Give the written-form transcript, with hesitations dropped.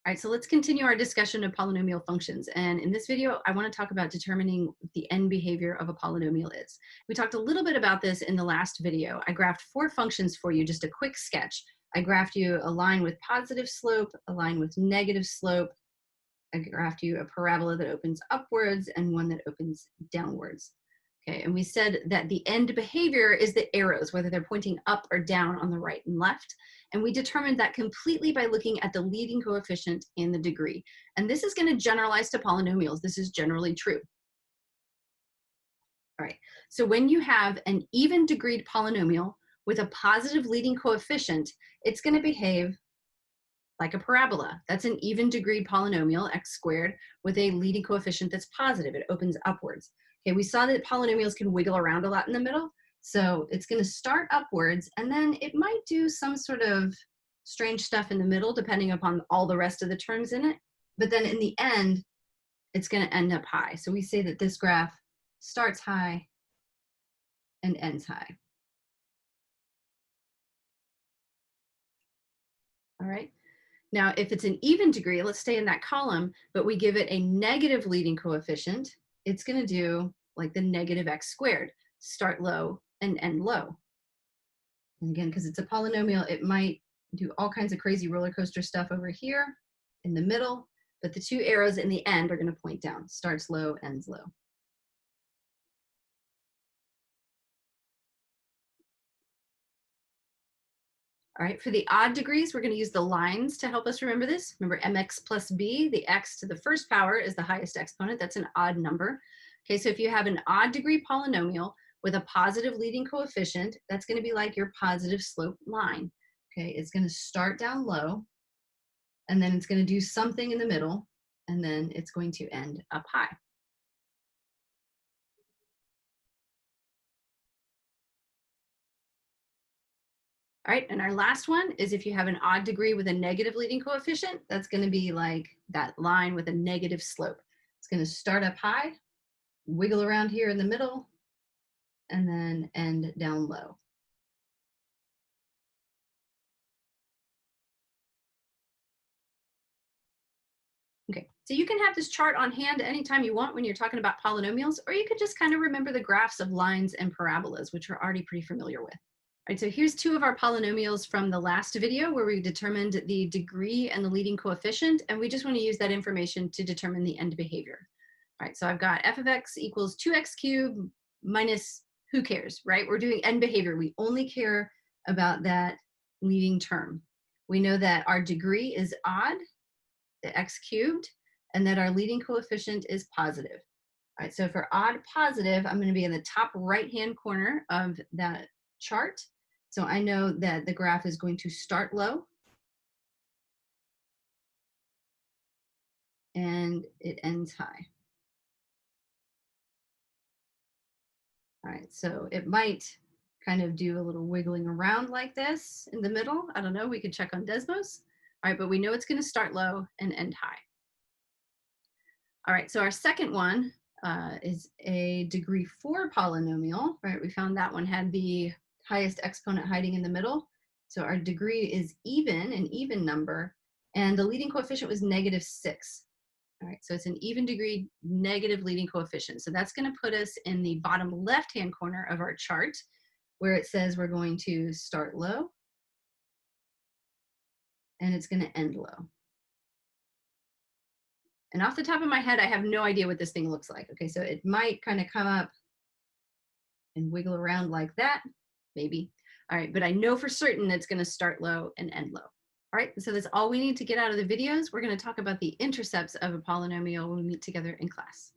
All right, so let's continue our discussion of polynomial functions. And in this video, I want to talk about determining what the end behavior of a polynomial is. We talked a little bit about this in the last video. I graphed 4 functions for you, just a quick sketch. I graphed you a line with positive slope, a line with negative slope. I graphed you a parabola that opens upwards and one that opens downwards. Okay, and we said that the end behavior is the arrows, whether they're pointing up or down on the right and left. And we determined that completely by looking at the leading coefficient and the degree. And this is going to generalize to polynomials. This is generally true. All right, so when you have an even degreed polynomial with a positive leading coefficient, it's going to behave like a parabola. That's an even degreed polynomial, x squared, with a leading coefficient that's positive. It opens upwards. Okay, we saw that polynomials can wiggle around a lot in the middle. So it's going to start upwards, and then it might do some sort of strange stuff in the middle, depending upon all the rest of the terms in it. But then in the end, it's going to end up high. So we say that this graph starts high and ends high. All right. Now, if it's an even degree, let's stay in that column, but we give it a negative leading coefficient, it's going to do like the negative x squared, start low and end low. And again, because it's a polynomial, it might do all kinds of crazy roller coaster stuff over here in the middle, but the 2 arrows in the end are going to point down, starts low, ends low. All right, for the odd degrees, we're going to use the lines to help us remember this. Remember mx plus b, the x to the first power is the highest exponent. That's an odd number. Okay, so if you have an odd degree polynomial with a positive leading coefficient, that's going to be like your positive slope line. Okay, it's going to start down low, and then it's going to do something in the middle, and then it's going to end up high. All right, and our last one is if you have an odd degree with a negative leading coefficient, that's going to be like that line with a negative slope. It's going to start up high, wiggle around here in the middle, and then end down low. Okay, so you can have this chart on hand anytime you want when you're talking about polynomials, or you could just kind of remember the graphs of lines and parabolas, which we're already pretty familiar with. All right, so here's 2 of our polynomials from the last video where we determined the degree and the leading coefficient, and we just want to use that information to determine the end behavior. All right, so I've got f of x equals 2x cubed minus, who cares, right? We're doing end behavior. We only care about that leading term. We know that our degree is odd, the x cubed, and that our leading coefficient is positive. All right, so for odd positive, I'm going to be in the top right-hand corner of that chart. So I know that the graph is going to start low and it ends high. All right, so it might kind of do a little wiggling around like this in the middle. I don't know, we could check on Desmos. All right, but we know it's going to start low and end high. All right, so our second one is a degree 4 polynomial, right? We found that one had the highest exponent hiding in the middle. So our degree is even, an even number, and the leading coefficient was -6. All right, so it's an even degree negative leading coefficient. So that's going to put us in the bottom left-hand corner of our chart where it says we're going to start low and it's going to end low. And off the top of my head, I have no idea what this thing looks like. Okay, so it might kind of come up and wiggle around like that, maybe. All right, but I know for certain it's going to start low and end low. All right, so that's all we need to get out of the videos. We're going to talk about the intercepts of a polynomial when we meet together in class.